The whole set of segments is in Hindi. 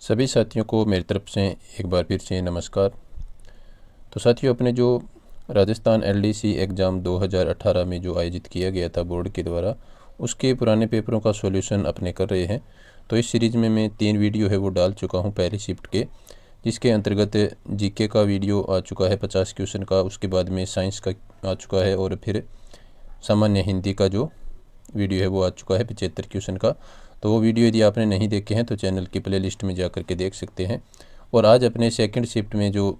सभी साथियों को मेरी तरफ से एक बार फिर से नमस्कार। तो साथियों, अपने जो राजस्थान एलडीसी एग्ज़ाम 2018 में जो आयोजित किया गया था बोर्ड के द्वारा, उसके पुराने पेपरों का सॉल्यूशन अपने कर रहे हैं। तो इस सीरीज़ में मैं 3 वीडियो है वो डाल चुका हूँ पहली शिफ्ट के, जिसके अंतर्गत जीके का वीडियो आ चुका है 50 क्वेश्चन का, उसके बाद में साइंस का आ चुका है और फिर सामान्य हिंदी का जो वीडियो है वो आ चुका है 75 क्वेश्चन का। तो वो वीडियो यदि आपने नहीं देखे हैं तो चैनल की प्लेलिस्ट में जा कर के देख सकते हैं। और आज अपने सेकंड शिफ्ट में जो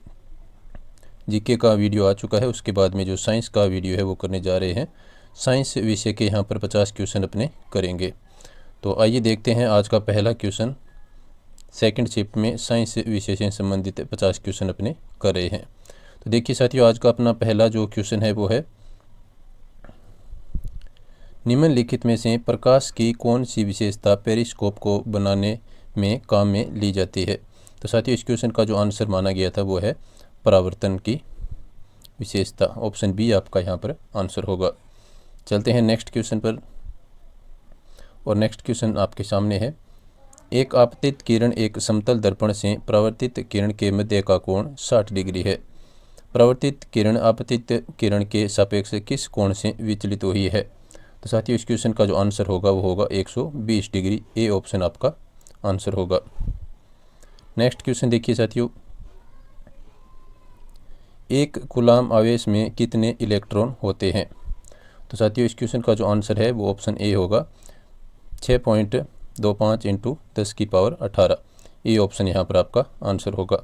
जीके का वीडियो आ चुका है, उसके बाद में जो साइंस का वीडियो है वो करने जा रहे हैं। साइंस विषय के यहाँ पर 50 क्वेश्चन अपने करेंगे। तो आइए देखते हैं आज का पहला क्वेश्चन। सेकंड शिफ्ट में साइंस विषय से संबंधित 50 क्वेश्चन अपने कर रहे हैं। तो देखिए साथियों, आज का अपना पहला जो क्वेश्चन है वो है, निम्नलिखित में से प्रकाश की कौन सी विशेषता पेरिस्कोप को बनाने में काम में ली जाती है। तो साथियों, इस क्वेश्चन का जो आंसर माना गया था वो है परावर्तन की विशेषता। ऑप्शन बी आपका यहाँ पर आंसर होगा। चलते हैं नेक्स्ट क्वेश्चन पर। और नेक्स्ट क्वेश्चन आपके सामने है, एक आपतित किरण एक समतल दर्पण से परावर्तित किरण के मध्य का कोण 60 डिग्री है। परावर्तित किरण आपतित किरण के सापेक्ष किस कोण से विचलित हुई है। तो साथियों, इस क्वेश्चन का जो आंसर होगा वो होगा 120 डिग्री। ए ऑप्शन आपका आंसर होगा। नेक्स्ट क्वेश्चन देखिए साथियों, एक कूलाम आवेश में कितने इलेक्ट्रॉन होते हैं। तो साथियों, इस क्वेश्चन का जो आंसर है वो ऑप्शन ए होगा, 6.25 इंटू 10⁻18। ये ऑप्शन यहाँ पर आपका आंसर होगा।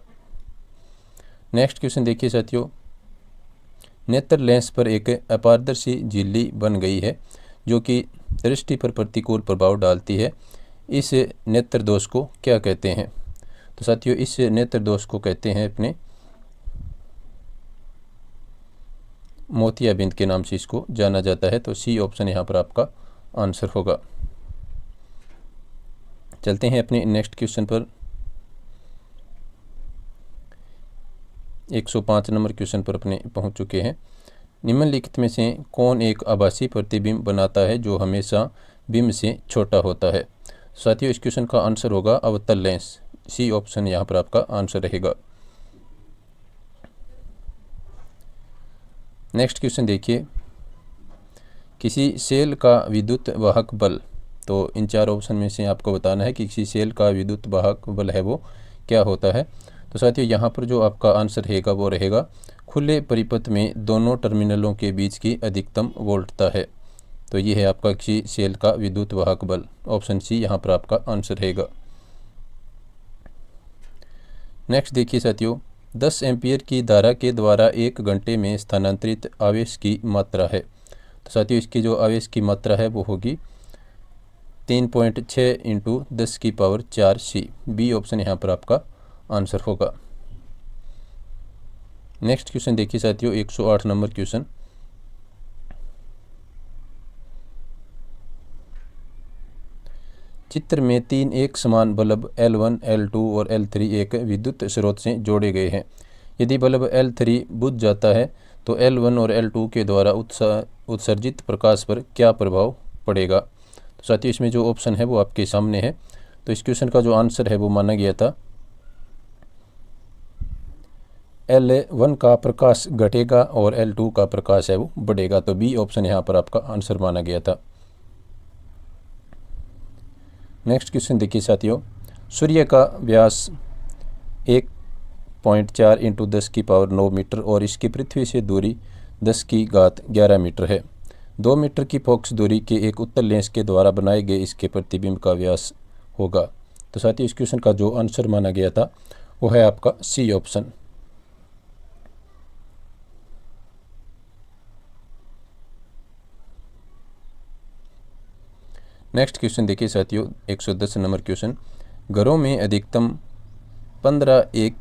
नेक्स्ट क्वेश्चन देखिए साथियों, नेत्र लेंस पर एक अपारदर्शी झिल्ली बन गई है जो कि दृष्टि पर प्रतिकूल प्रभाव डालती है। इस नेत्र दोष को क्या कहते हैं। तो साथियों, इस नेत्र दोष को कहते हैं अपने मोतियाबिंद के नाम से इसको जाना जाता है। तो सी ऑप्शन यहाँ पर आपका आंसर होगा। चलते हैं अपने नेक्स्ट क्वेश्चन पर। 105 नंबर क्वेश्चन पर अपने पहुंच चुके हैं। निम्नलिखित में से कौन एक आभासी प्रतिबिंब बनाता है जो हमेशा बिंब से छोटा होता है। साथियों, इस क्वेश्चन का आंसर होगा अवतल लेंस। सी ऑप्शन यहाँ पर आपका आंसर रहेगा। नेक्स्ट क्वेश्चन देखिए, किसी सेल का विद्युत वाहक बल। तो इन 4 ऑप्शन में से आपको बताना है कि किसी सेल का विद्युत वाहक बल है वो क्या होता है। तो साथियों, यहाँ पर जो आपका आंसर रहेगा वो रहेगा, खुले परिपथ में दोनों टर्मिनलों के बीच की अधिकतम वोल्टता है। तो ये है आपका किसी सेल का विद्युत वाहक बल। ऑप्शन सी यहाँ पर आपका आंसर रहेगा। नेक्स्ट देखिए साथियों, 10 एम्पीयर की धारा के द्वारा 1 घंटे में स्थानांतरित आवेश की मात्रा है। तो साथियों, इसकी जो आवेश की मात्रा है वो होगी 3.6 इंटू 10⁴ सी। बी ऑप्शन यहाँ पर आपका आंसर होगा। नेक्स्ट क्वेश्चन देखिए साथियों, 108 नंबर क्वेश्चन। चित्र में 3 एक समान बल्ब L1, L2 और L3 एक विद्युत स्रोत से जोड़े गए हैं। यदि बल्ब L3 बुझ जाता है तो L1 और L2 के द्वारा उत्सर्जित प्रकाश पर क्या प्रभाव पड़ेगा। तो साथियों, इसमें जो ऑप्शन है वो आपके सामने है। तो इस क्वेश्चन का जो आंसर है वो माना गया था, L1 का प्रकाश घटेगा और L2 का प्रकाश है वो बढ़ेगा। तो बी ऑप्शन यहाँ पर आपका आंसर माना गया था। नेक्स्ट क्वेश्चन देखिए साथियों, सूर्य का व्यास 1.4 इंटू 10⁹ मीटर और इसकी पृथ्वी से दूरी 10⁻11 मीटर है। 2 मीटर की फोकस दूरी के एक उत्तल लेंस के द्वारा बनाए गए इसके प्रतिबिंब का व्यास होगा। तो साथियों, इस क्वेश्चन का जो आंसर माना गया था वो है आपका सी ऑप्शन। नेक्स्ट क्वेश्चन देखिए साथियों, 110 नंबर क्वेश्चन। घरों में अधिकतम 15 एक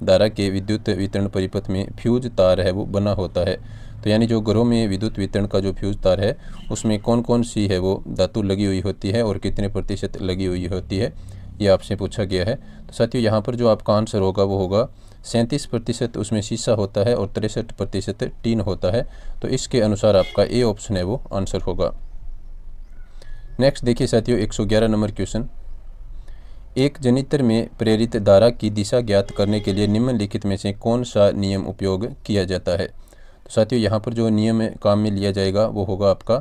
धारा के विद्युत वितरण परिपथ में फ्यूज तार है वो बना होता है। तो यानी जो घरों में विद्युत वितरण का जो फ्यूज तार है उसमें कौन कौन सी है वो धातु लगी हुई होती है और कितने प्रतिशत लगी हुई होती है, ये आपसे पूछा गया है। तो साथियों, यहाँ पर जो आपका आंसर होगा वो होगा 37% उसमें शीशा होता है और 63% टीन होता है। तो इसके अनुसार आपका ए ऑप्शन है वो आंसर होगा। नेक्स्ट देखिए साथियों, 111 नंबर क्वेश्चन। एक जनित्र में प्रेरित धारा की दिशा ज्ञात करने के लिए निम्नलिखित में से कौन सा नियम उपयोग किया जाता है। तो साथियों यहाँ पर जो नियम काम में लिया जाएगा वो होगा आपका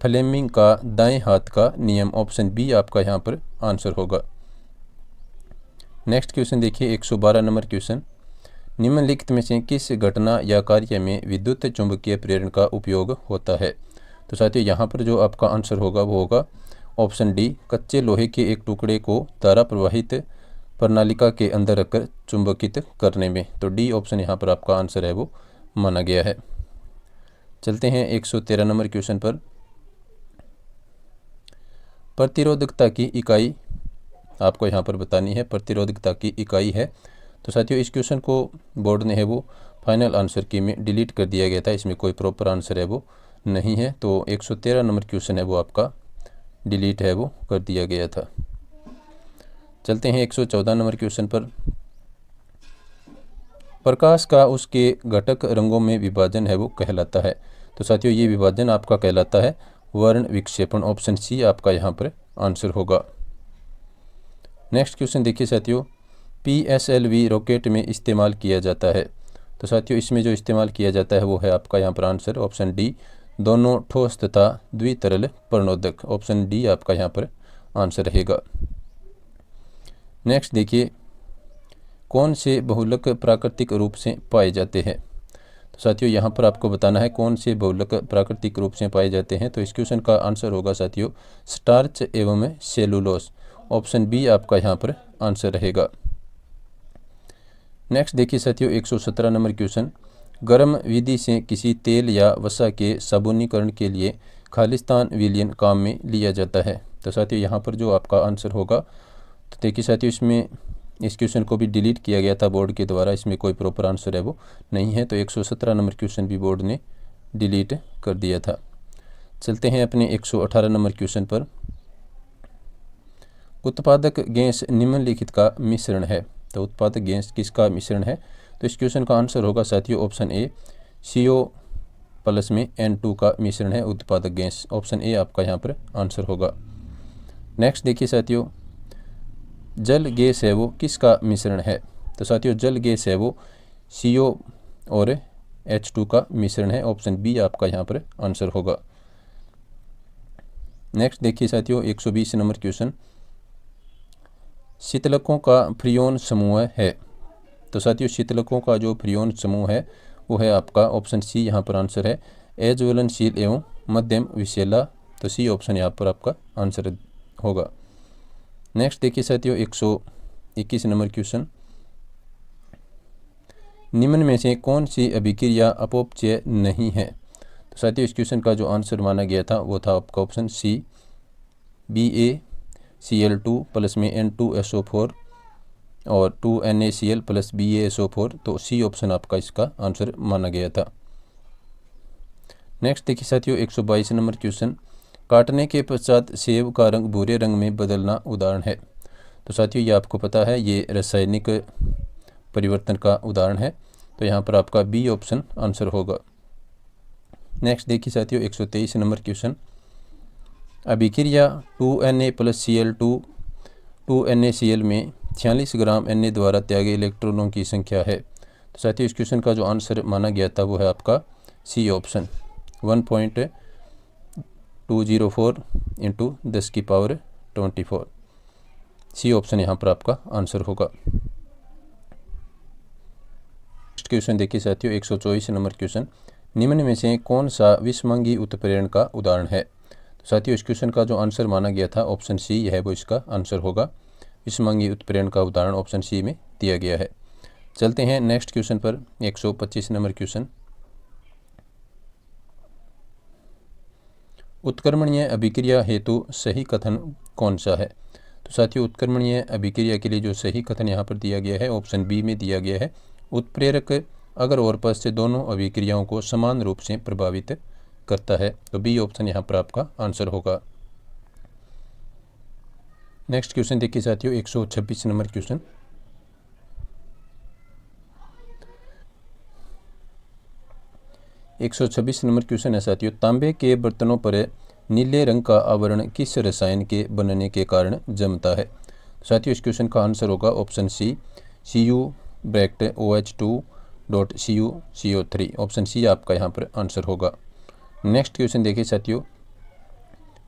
फ्लेमिंग का दाएं हाथ का नियम। ऑप्शन बी आपका यहाँ पर आंसर होगा। नेक्स्ट क्वेश्चन देखिए 112 नंबर क्वेश्चन। निम्नलिखित में से किस घटना या कार्य में विद्युत चुंबकीय प्रेरण का उपयोग होता है। तो साथियों यहाँ पर जो आपका आंसर होगा वो होगा ऑप्शन डी, कच्चे लोहे के एक टुकड़े को धारा प्रवाहित प्रणालिका के अंदर रखकर चुंबकित करने में। तो डी ऑप्शन यहाँ पर आपका आंसर है वो माना गया है। चलते हैं 113 नंबर क्वेश्चन पर। प्रतिरोधकता की इकाई आपको यहाँ पर बतानी है, प्रतिरोधकता की इकाई है। तो साथियों इस क्वेश्चन को बोर्ड ने है वो फाइनल आंसर की में डिलीट कर दिया गया था, इसमें कोई प्रॉपर आंसर है वो नहीं है। तो 113 नंबर क्वेश्चन है वो आपका डिलीट है वो कर दिया गया था। चलते हैं 114 नंबर क्वेश्चन पर। प्रकाश का उसके घटक रंगों में विभाजन है वो कहलाता है। तो साथियों ये विभाजन आपका कहलाता है वर्ण विक्षेपण। ऑप्शन सी आपका यहाँ पर आंसर होगा। नेक्स्ट क्वेश्चन देखिए साथियों, PSLV रॉकेट में इस्तेमाल किया जाता है। तो साथियों इसमें जो इस्तेमाल किया जाता है वो है आपका यहाँ पर आंसर ऑप्शन डी, दोनों ठोस तथा द्वितरल प्रणोदक। ऑप्शन डी आपका यहाँ पर आंसर रहेगा। नेक्स्ट देखिए, कौन से बहुलक प्राकृतिक रूप से पाए जाते हैं। तो साथियों यहाँ पर आपको बताना है कौन से बहुलक प्राकृतिक रूप से पाए जाते हैं। तो इस क्वेश्चन का आंसर होगा साथियों स्टार्च एवं सेलुलोस। ऑप्शन बी आपका यहाँ पर आंसर रहेगा। नेक्स्ट देखिए साथियों 117 नंबर क्वेश्चन। गर्म विधि से किसी तेल या वसा के साबुनीकरण के लिए खालिस्तान विलयन काम में लिया जाता है। तो साथियों यहाँ पर जो आपका आंसर होगा, तो देखिए साथियों इसमें इस क्वेश्चन को भी डिलीट किया गया था बोर्ड के द्वारा, इसमें कोई प्रॉपर आंसर है वो नहीं है। तो 117 नंबर क्वेश्चन भी बोर्ड ने डिलीट कर दिया था। चलते हैं अपने 118 नंबर क्वेश्चन पर। उत्पादक गैस निम्नलिखित का मिश्रण है। तो उत्पादक गैस किसका मिश्रण है। तो इस क्वेश्चन का आंसर होगा साथियों ऑप्शन ए, CO प्लस में N2 का मिश्रण है उत्पादक गैस। ऑप्शन ए आपका यहाँ पर आंसर होगा। नेक्स्ट देखिए साथियों, जल गैस है वो किसका मिश्रण है। तो साथियों जल गैस है वो CO और H2 का मिश्रण है। ऑप्शन बी आपका यहाँ पर आंसर होगा। नेक्स्ट देखिए साथियों 120 नंबर क्वेश्चन। शीतलकों का फ्रियोन समूह है। तो साथियों शीतलकों का जो फ्रियोन समूह है वो है आपका ऑप्शन सी यहाँ पर आंसर है अज्वलनशील एवं मध्यम विषैला। तो सी ऑप्शन यहाँ पर आपका आंसर होगा। नेक्स्ट देखिए साथियों 121 नंबर क्वेश्चन। निम्न में से कौन सी अभिक्रिया अपौपचय नहीं है। तो साथियों इस क्वेश्चन का जो आंसर माना गया था वो था आपका ऑप्शन सी, BaCl2 प्लस में N2SO4 और 2NaCl प्लस BaSO4। तो सी ऑप्शन आपका इसका आंसर माना गया था। नेक्स्ट देखिए साथियों 122 नंबर क्वेश्चन। काटने के पश्चात सेब का रंग भूरे रंग में बदलना उदाहरण है। तो साथियों ये आपको पता है ये रासायनिक परिवर्तन का उदाहरण है। तो यहाँ पर आपका बी ऑप्शन आंसर होगा। नेक्स्ट देखिए साथियों 123 नंबर क्वेश्चन। अभिक्रिया 2Na प्लस Cl2 2NaCl में 46 ग्राम Na द्वारा त्यागे इलेक्ट्रॉनों की संख्या है। तो साथियों इस क्वेश्चन का जो आंसर माना गया था वो है आपका सी ऑप्शन 1.204 × 10⁻²4। सी ऑप्शन यहाँ पर आपका आंसर होगा। नेक्स्ट क्वेश्चन देखिए साथियों 124 नंबर क्वेश्चन। निम्न में से कौन सा विषमंगी उत्प्रेरण का उदाहरण है। तो साथियों इस क्वेश्चन का जो आंसर माना गया था ऑप्शन सी है वो इसका आंसर होगा। विषमंगी उत्प्रेरण का उदाहरण ऑप्शन सी में दिया गया है। चलते हैं नेक्स्ट क्वेश्चन पर 125 नंबर क्वेश्चन। उत्क्रमणीय अभिक्रिया हेतु सही कथन कौन सा है। तो साथियों उत्क्रमणीय अभिक्रिया के लिए जो सही कथन यहाँ पर दिया गया है ऑप्शन बी में दिया गया है। उत्प्रेरक अगर और पद से दोनों अभिक्रियाओं को समान रूप से प्रभावित करता है। तो बी ऑप्शन यहाँ पर आपका आंसर होगा। नेक्स्ट क्वेश्चन देखिए साथियों 126 नंबर क्वेश्चन। एक 126 नंबर क्वेश्चन है साथियों। तांबे के बर्तनों पर नीले रंग का आवरण किस रसायन के बनने के कारण जमता है। साथियों इस क्वेश्चन का आंसर होगा option C, Cu(OH2.CuCO3). Option C आपका यहाँ पर आंसर होगा। नेक्स्ट क्वेश्चन देखिए साथियों,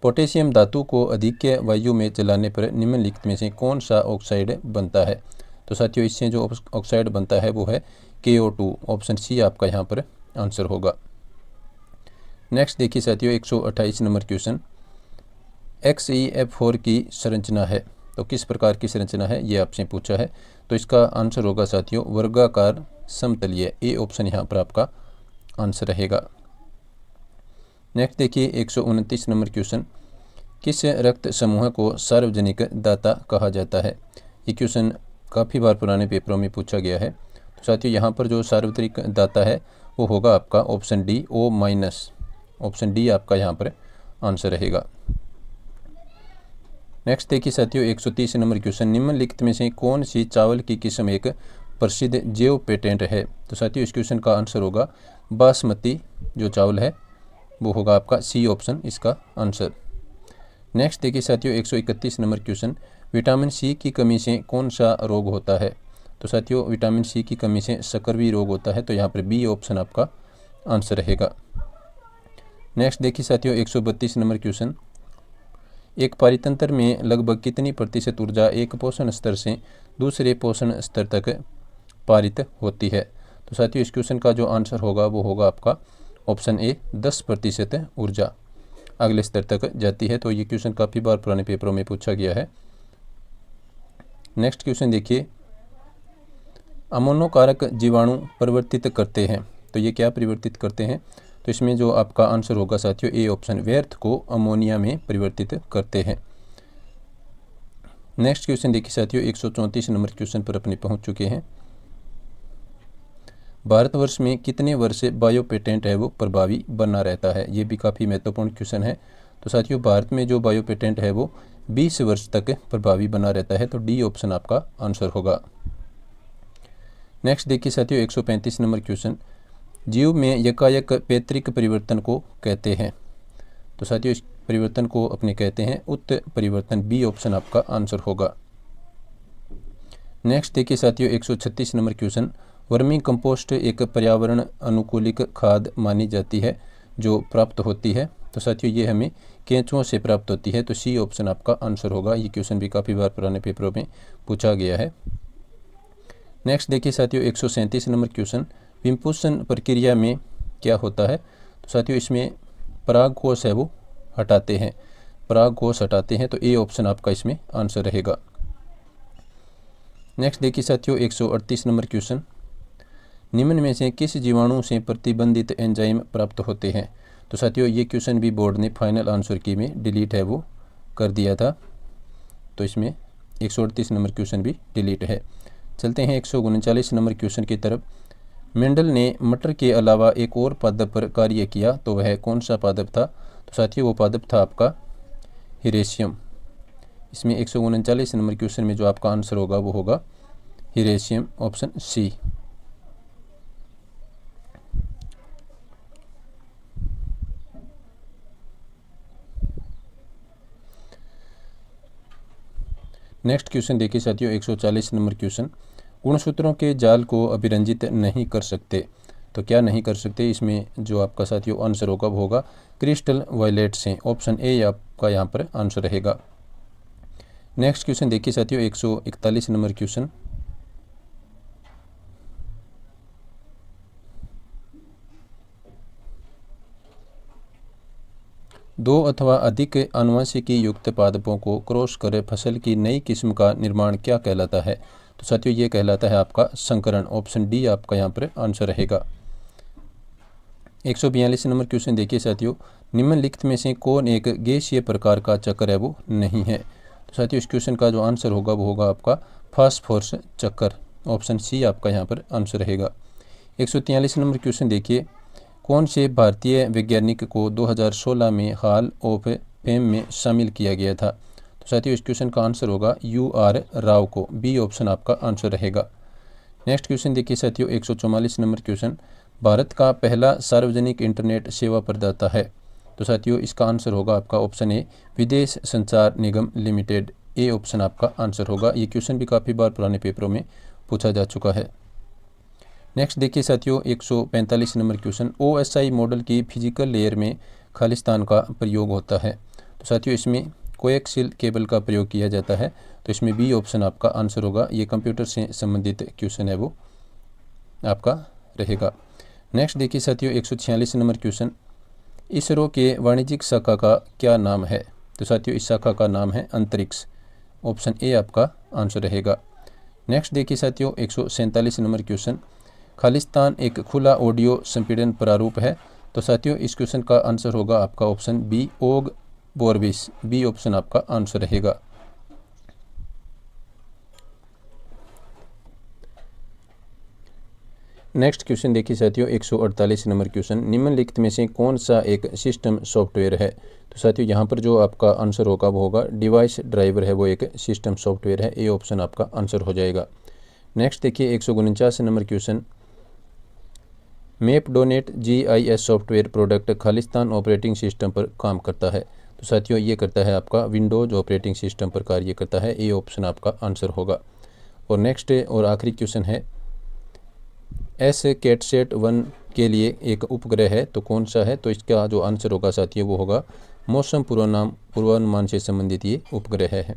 पोटेशियम धातु को अधिक्य वायु में जलाने पर निम्नलिखित में से कौन सा ऑक्साइड बनता है? तो साथियों इससे जो ऑक्साइड बनता है वो है KO2। ऑप्शन सी आपका यहाँ पर आंसर होगा। नेक्स्ट देखिए साथियों 128 नंबर क्वेश्चन, XeF4 की संरचना है तो किस प्रकार की संरचना है ये आपसे पूछा है। तो इसका आंसर होगा साथियों वर्गाकार समतलीय। ए ऑप्शन यहाँ पर आपका आंसर रहेगा। नेक्स्ट देखिए 129 नंबर क्वेश्चन, किस रक्त समूह को सार्वजनिक दाता कहा जाता है? ये क्वेश्चन काफ़ी बार पुराने पेपरों में पूछा गया है। तो साथियों यहाँ पर जो सार्वत्रिक दाता है वो होगा आपका option D O-। Option D आपका यहाँ पर आंसर रहेगा। नेक्स्ट देखिए साथियों 130 नंबर क्वेश्चन, निम्नलिखित में से कौन सी चावल की किस्म एक प्रसिद्ध जैव पेटेंट है? तो साथियों इस क्वेश्चन का आंसर होगा बासमती जो चावल है वो होगा आपका सी ऑप्शन इसका आंसर। नेक्स्ट देखिए साथियों 131 नंबर क्वेश्चन, विटामिन सी की कमी से कौन सा रोग होता है? तो साथियों विटामिन सी की कमी से सकर्वी रोग होता है। तो यहाँ पर बी ऑप्शन आपका आंसर रहेगा। नेक्स्ट देखिए साथियों 132 नंबर क्वेश्चन, एक पारितंत्र में लगभग कितनी प्रतिशत ऊर्जा एक पोषण स्तर से दूसरे पोषण स्तर तक पारित होती है? तो साथियों इस क्वेश्चन का जो आंसर होगा वो होगा आपका ऑप्शन ए 10% ऊर्जा अगले स्तर तक जाती है। तो ये क्वेश्चन काफ़ी बार पुराने पेपरों में पूछा गया है। नेक्स्ट क्वेश्चन देखिए, अमोनोकारक जीवाणु परिवर्तित करते हैं तो ये क्या परिवर्तित करते हैं? तो इसमें जो आपका आंसर होगा साथियों ए ऑप्शन, व्यर्थ को अमोनिया में परिवर्तित करते हैं। नेक्स्ट क्वेश्चन देखिए साथियों 134 नंबर क्वेश्चन पर अपने पहुंच चुके हैं। भारतवर्ष में कितने वर्ष से बायो पेटेंट है वो प्रभावी बना रहता है? ये भी काफ़ी महत्वपूर्ण क्वेश्चन है। तो साथियों भारत में जो बायो पेटेंट है वो 20 वर्ष तक प्रभावी बना रहता है। तो डी ऑप्शन आपका आंसर होगा। नेक्स्ट देखिए साथियों 135 नंबर क्वेश्चन, जीव में यकायक पैतृक परिवर्तन को कहते हैं। तो साथियों इस परिवर्तन को अपने कहते हैं उत्परिवर्तन। बी ऑप्शन आपका आंसर होगा। नेक्स्ट देखिए साथियों 136 नंबर क्वेश्चन, वर्मी कंपोस्ट एक पर्यावरण अनुकूलित खाद मानी जाती है जो प्राप्त होती है। तो साथियों ये हमें केंचुओं से प्राप्त होती है। तो सी ऑप्शन आपका आंसर होगा। ये क्वेश्चन भी काफ़ी बार पुराने पेपरों में पूछा गया है। नेक्स्ट देखिए साथियों 137 नंबर क्वेश्चन, विम्पुषण प्रक्रिया में क्या होता है? तो साथियों इसमें परागकोश है वो हटाते हैं, परागकोश हटाते हैं। तो ए ऑप्शन आपका इसमें आंसर रहेगा। नेक्स्ट देखिए साथियों 138 नंबर क्वेश्चन, निम्न में से किस जीवाणु से प्रतिबंधित एंजाइम प्राप्त होते हैं? तो साथियों ये क्वेश्चन भी बोर्ड ने फाइनल आंसर की में डिलीट है वो कर दिया था। तो इसमें 138 नंबर क्वेश्चन भी डिलीट है। चलते हैं 139 नंबर क्वेश्चन की तरफ। मेंडल ने मटर के अलावा एक और पादप पर कार्य किया तो वह कौन सा पादप था? तो साथियों वो पादप था आपका हिरेशियम। इसमें 139 नंबर क्वेश्चन में जो आपका आंसर होगा वो होगा हिरेशियम, ऑप्शन सी। नेक्स्ट क्वेश्चन देखिए साथियों 140 नंबर क्वेश्चन, गुणसूत्रों के जाल को अभिरंजित नहीं कर सकते तो क्या नहीं कर सकते? इसमें जो आपका साथियों आंसर होगा वो होगा क्रिस्टल वायलेट से। ऑप्शन ए आपका यहाँ पर आंसर रहेगा। नेक्स्ट क्वेश्चन देखिए साथियों 141 नंबर क्वेश्चन, दो अथवा अधिक आनुवंशिकी युक्त पादपों को क्रॉस कर फसल की नई किस्म का निर्माण क्या कहलाता है? तो साथियों ये कहलाता है आपका संकरण। ऑप्शन डी आपका यहाँ पर आंसर रहेगा। 142 नंबर क्वेश्चन देखिए साथियों, निम्नलिखित में से कौन एक गैसीय प्रकार का चक्कर है वो नहीं है? तो साथियों इस क्वेश्चन का जो आंसर होगा वो होगा आपका फास्फोरस चक्कर। ऑप्शन सी आपका यहाँ पर आंसर रहेगा। 143 नंबर क्वेश्चन देखिए, कौन से भारतीय वैज्ञानिक को 2016 में हॉल ऑफ फेम में शामिल किया गया था? तो साथियों इस क्वेश्चन का आंसर होगा UR राव को। बी ऑप्शन आपका आंसर रहेगा। नेक्स्ट क्वेश्चन देखिए साथियों 144 नंबर क्वेश्चन, भारत का पहला सार्वजनिक इंटरनेट सेवा प्रदाता है? तो साथियों इसका आंसर होगा आपका ऑप्शन ए विदेश संचार निगम लिमिटेड। ए ऑप्शन आपका आंसर होगा। ये क्वेश्चन भी काफ़ी बार पुराने पेपरों में पूछा जा चुका है। नेक्स्ट देखिए साथियों 145 नंबर क्वेश्चन, OSI मॉडल की फिजिकल लेयर में खालिस्तान का प्रयोग होता है। तो साथियों इसमें कोएक्सियल केबल का प्रयोग किया जाता है, तो इसमें बी ऑप्शन आपका आंसर होगा। ये कंप्यूटर से संबंधित क्वेश्चन है वो आपका रहेगा। नेक्स्ट देखिए साथियों 146 नंबर क्वेश्चन, इसरो के वाणिज्यिक शाखा का क्या नाम है? तो साथियों इस शाखा का नाम है अंतरिक्ष। ऑप्शन ए आपका आंसर रहेगा। नेक्स्ट देखिए साथियों 147 नंबर क्वेश्चन, खालिस्तान एक खुला ऑडियो संपीड़न प्रारूप है। तो साथियों इस क्वेश्चन का आंसर होगा आपका ऑप्शन बी ओग बोरबिस। बी ऑप्शन आपका आंसर रहेगा। नेक्स्ट क्वेश्चन देखिए साथियों 148 नंबर क्वेश्चन, निम्नलिखित में से कौन सा एक सिस्टम सॉफ्टवेयर है? तो साथियों यहाँ पर जो आपका आंसर होगा वो होगा डिवाइस ड्राइवर है, वो एक सिस्टम सॉफ्टवेयर है। ए ऑप्शन आपका आंसर हो जाएगा। नेक्स्ट देखिए 149 नंबर क्वेश्चन, मैपडोनेट GIS software product Khalistan operating system पर काम करता है। तो साथियों ये करता है आपका विंडोज़ ऑपरेटिंग सिस्टम पर कार्य करता है। ए ऑप्शन आपका आंसर होगा। और नेक्स्ट और आखिरी क्वेश्चन है, कैटसेट 1 के लिए एक उपग्रह है, तो कौन सा है? तो इसका जो आंसर होगा साथियों वो होगा मौसम पूर्वानुमान से संबंधित ये उपग्रह है।